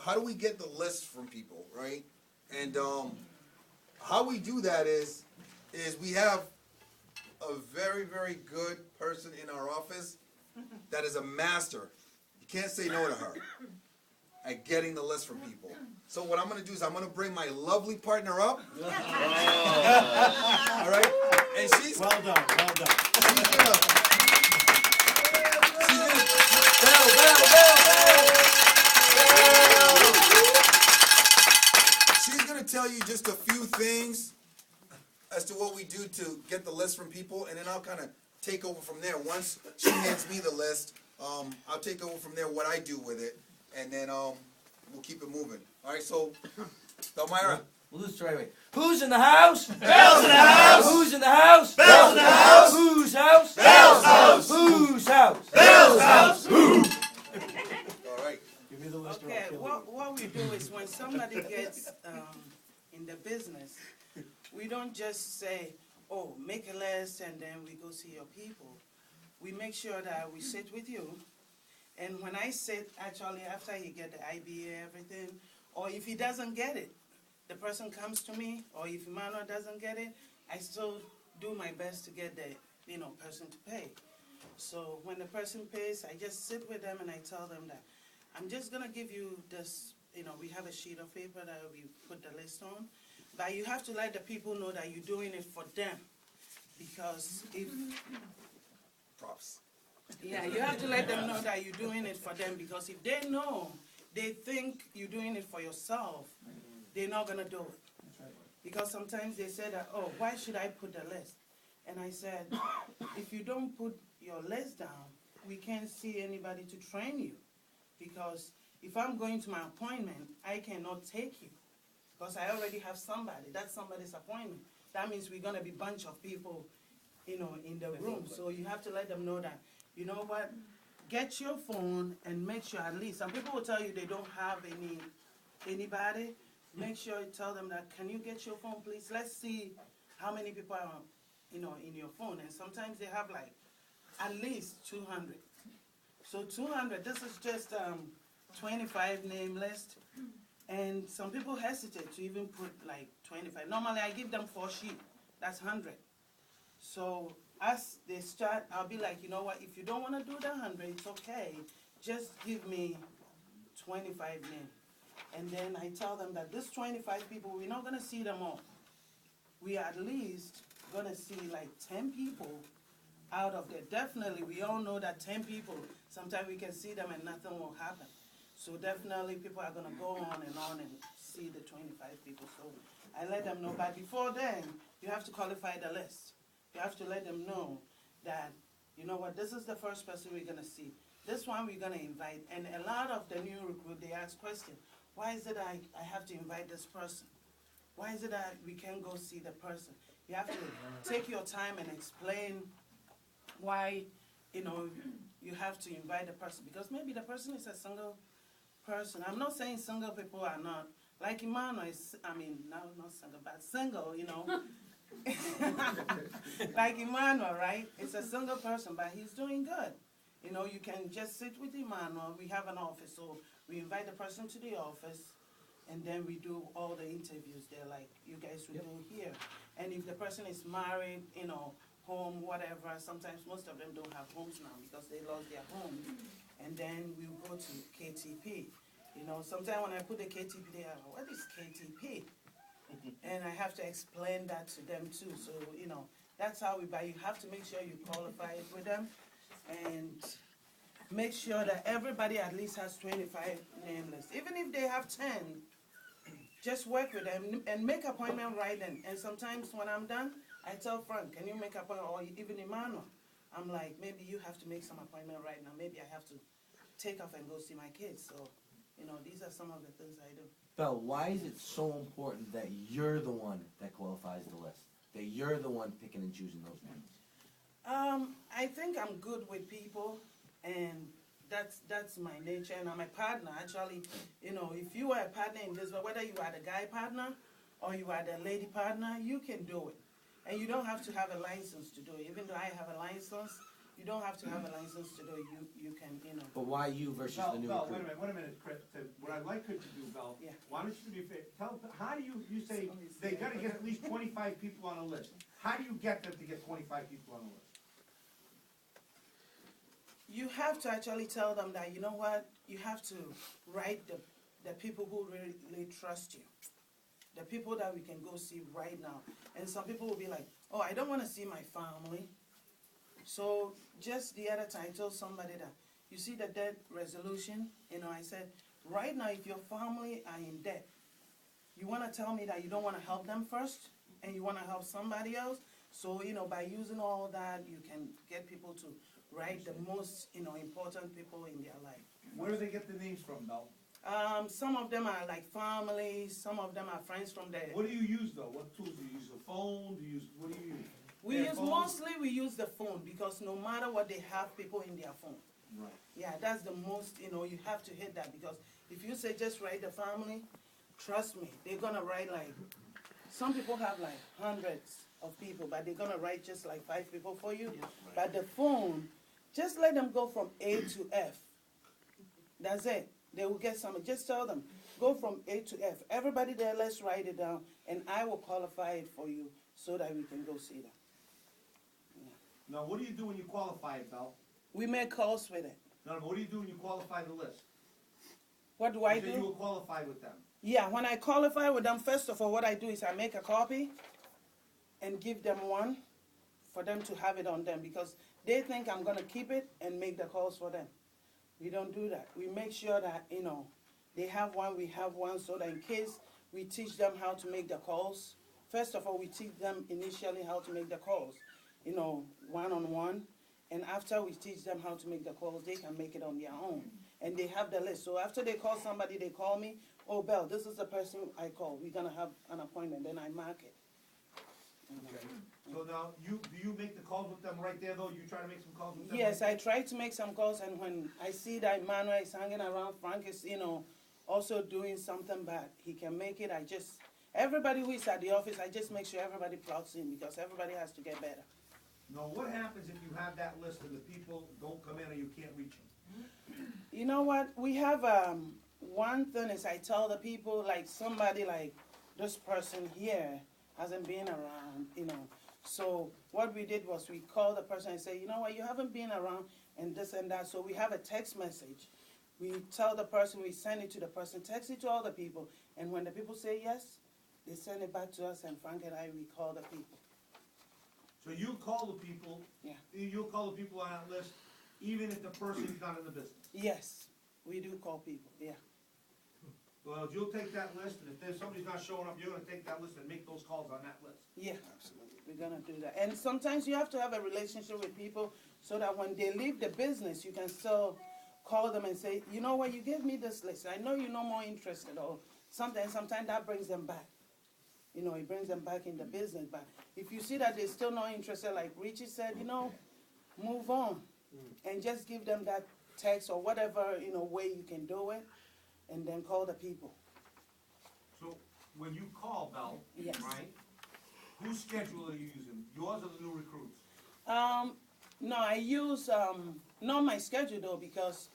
how do we get the list from people, right? And how we do that is we have a very, very good person in our office that is a master. You can't say no to her at getting the list from people. So what I'm going to do is I'm going to bring my lovely partner up. All right? And she's... Well done, well done. She's going to tell you just a few things as to what we do to get the list from people, and then I'll kind of take over from there. Once she hands me the list, I'll take over from there what I do with it, and then we'll keep it moving. All right, so, Delmira. We'll do this right away. Who's in the house? Bell's in the house! Who's in the house? Bell's in the house! Whose house? Bell's house! Whose house? Bell's house! Who? All right. Give me the list. Okay, what we do is when somebody gets in the business, we don't just say, oh, make a list and then we go see your people. We make sure that we sit with you. And when I sit, actually, after he get the IBA, everything, or if he doesn't get it, the person comes to me, or if Emmanuel doesn't get it, I still do my best to get the person to pay. So when the person pays, I just sit with them and I tell them that I'm just gonna give you this, we have a sheet of paper that we put the list on, but you have to let the people know that you're doing it for them. Because if... Props. Yeah, you have to let them know that you're doing it for them, because if they know, they think you're doing it for yourself, they're not gonna do it. Because sometimes they say that, oh, why should I put the list? And I said, if you don't put your list down, we can't see anybody to train you. Because if I'm going to my appointment, I cannot take you. Because I already have somebody. That's somebody's appointment. That means we're going to be a bunch of people, in the room. So you have to let them know that, you know what, get your phone and make sure at least, some people will tell you they don't have anybody. Make sure you tell them that, can you get your phone, please? Let's see how many people are, in your phone. And sometimes they have like at least 200. So 200, this is just 25 name list. And some people hesitate to even put like 25. Normally I give them 4 sheets. That's 100. So as they start, I'll be like, you know what, if you don't want to do the 100, it's okay. Just give me 25 names. And then I tell them that this 25 people, we're not going to see them all. We are at least going to see like 10 people out of there. Definitely, we all know that 10 people, sometimes we can see them and nothing will happen. So definitely people are going to go on and see the 25 people. So I let them know. But before then, you have to qualify the list. You have to let them know that, you know what, this is the first person we're going to see. This one we're going to invite. And a lot of the new recruits, they ask questions. Why is it I have to invite this person? Why is it that we can't go see the person? You have to take your time and explain why, you have to invite the person. Because maybe the person is a single person. I'm not saying single people are not. Like Emmanuel is, not single, but single, Like Emmanuel, right? It's a single person, but he's doing good. You can just sit with Emmanuel. We have an office, so we invite the person to the office, and then we do all the interviews there like you guys will do here. And if the person is married, home, whatever, sometimes most of them don't have homes now because they lost their home. And then we go to KTP. Sometimes when I put the KTP, they are, what is KTP? And I have to explain that to them too. So, that's how we buy. You have to make sure you qualify it with them and make sure that everybody at least has 25 name lists. Even if they have 10, just work with them and make appointment right then. And sometimes when I'm done, I tell Frank, can you make appointment, or even Emmanuel? I'm like, maybe you have to make some appointment right now. Maybe I have to take off and go see my kids. So, these are some of the things I do. Belle, why is it so important that you're the one that qualifies the list? That you're the one picking and choosing those names? I think I'm good with people, and that's my nature, and I'm a partner. Actually, if you are a partner in this, whether you are the guy partner or you are the lady partner, you can do it. And you don't have to have a license to do it. Even though I have a license, You don't have to have a license to do it. You can, you know. But why you versus the new Bell, recruit? wait a minute, Chris, what I'd like you to do, Bell, Yeah. why don't you be fair, how do you say they gotta get at least 25 people on a list? How do you get them to get 25 people on a list? You have to actually tell them that, you know what, you have to write the people who really trust you. The people that we can go see right now. And some people will be like, oh, I don't want to see my family. So just the other time I told somebody that, you see the debt resolution? You know, I said, right now if your family are in debt, you want to tell me that you don't want to help them first? And you want to help somebody else? So, you know, by using all that, you can get people to write the most, you know, important people in their life. Where do they get the names from, Bell? Some of them are like families, some of them are friends from the. What do you use though? What tools do you use? A phone? What do you use? We Their use phone? mostly we use the phone because no matter what they have people in their phone. Right. Yeah, that's the most, you know, you have to hit that because if you say just write the family, trust me, they're gonna write like, some people have like hundreds of people, but they're gonna write just like 5 people for you. But the phone, just let them go from A to F. That's it. They will get some. Just tell them, go from A to F. Everybody there, let's write it down, and I will qualify it for you so that we can go see them. Now, what do you do when you qualify it, Bell? We make calls with it. No, what do you do when you qualify the list? What do I You said you do? will qualify with them. Yeah, when I qualify with them, first of all, what I do is I make a copy and give them one for them to have it on them because they think I'm going to keep it and make the calls for them. We don't do that. We make sure that, you know, they have one, we have one, so that in case we teach them how to make the calls, first of all, we teach them initially how to make the calls, you know, one-on-one. And after we teach them how to make the calls, they can make it on their own. And they have the list. So after they call somebody, they call me, oh, Belle, this is the person I call. We're going to have an appointment. Then I mark it. Okay. So now, do you make the calls with them right there though? You try to make some calls with them? Yes, right I try to make some calls, and when I see that Emmanuel is hanging around, Frank is, you know, also doing something bad, he can make it. Everybody who is at the office, I just make sure everybody plugs in because everybody has to get better. Now, what happens if you have that list and the people don't come in or you can't reach them? You know what? We have one thing is I tell the people, like somebody like this person here hasn't been around, you know. So what we did was we called the person and say, you know what, you haven't been around and this and that. So we have a text message. We tell the person, we send it to the person, text it to all the people. And when the people say yes, they send it back to us, and Frank and I, we call the people. So you call the people. Yeah. You'll call the people on that list, even if the person's not in the business. Yes, we do call people, yeah. Well, you'll take that list, and if there's somebody's not showing up, you're gonna take that list and make those calls on that list. Yeah, we're gonna do that. And sometimes you have to have a relationship with people so that when they leave the business, you can still call them and say, you know what, you gave me this list. I know you're no more interested, or sometimes that brings them back. You know, it brings them back in the business. But if you see that they're still not interested, like Richie said, you know, move on. And just give them that text or whatever, you know, way you can do it, and then call the people. So, when you call, Bell, Yes. right, whose schedule are you using? Yours or the new recruits? No, I use, not my schedule though, because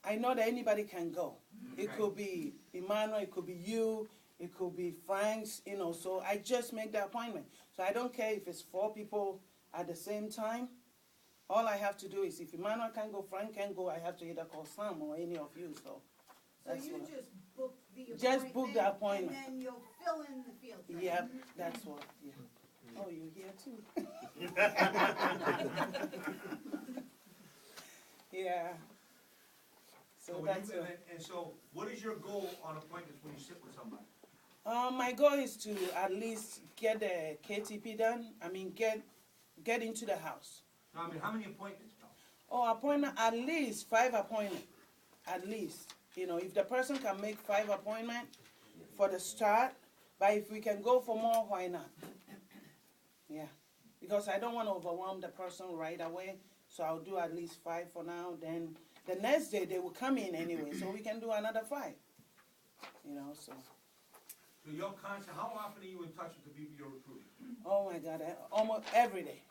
I know that anybody can go. It Okay. could be Emmanuel, it could be you, it could be Frank's, you know, so I just make the appointment. So I don't care if it's 4 people at the same time. All I have to do is if Emmanuel can go, Frank can go, I have to either call Sam or any of you, so. So that's you what- just book the appointment? Just book the appointment. And then you'll fill in the field trip? Yep, that's what, yeah. Oh, you're here too? Yeah. So when that's you, what. and so, what is your goal on appointments when you sit with somebody? My goal is to at least get the KTP done. I mean, get into the house. No, I mean, how many appointments, Bell? Oh, appointment, at least 5 appointments. At least. You know, if the person can make 5 appointments for the start, but if we can go for more, why not? Yeah. Because I don't want to overwhelm the person right away, so I'll do at least 5 for now. Then the next day they will come in anyway, so we can do another 5. You know, so. So you're constant, how often are you in touch with the people you're recruiting? Oh my God, almost every day.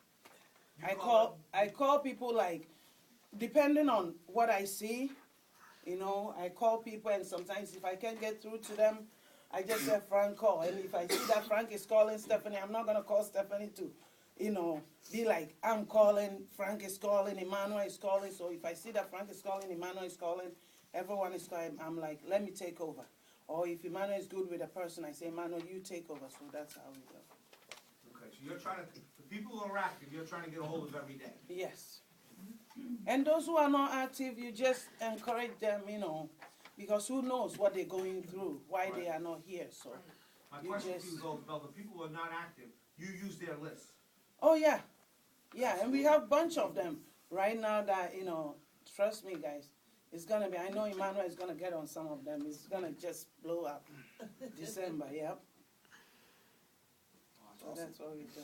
I call people like, depending on what I see, I call people, and sometimes if I can't get through to them, I just say Frank call. And if I see that Frank is calling Stephanie, I'm not gonna call Stephanie to, be like, I'm calling, Frank is calling, Emmanuel is calling. So if I see that Frank is calling, Emmanuel is calling, everyone is calling, I'm like, let me take over. Or if Emmanuel is good with a person, I say, Emmanuel, you take over. So that's how we go. Okay, so you're trying to, the people who are active, you're trying to get a hold of every day. Yes. And those who are not active, you just encourage them, because who knows what they're going through, why they are not here. So, My you question just- to you, though, Bell, the people who are not active, you use their list. oh yeah, and we have a bunch of them right now that trust me, guys, it's gonna be. I know Emmanuel is gonna get on some of them. It's gonna just blow up. December, yep. So that's what we do.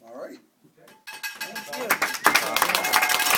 All right. Okay. Thank you.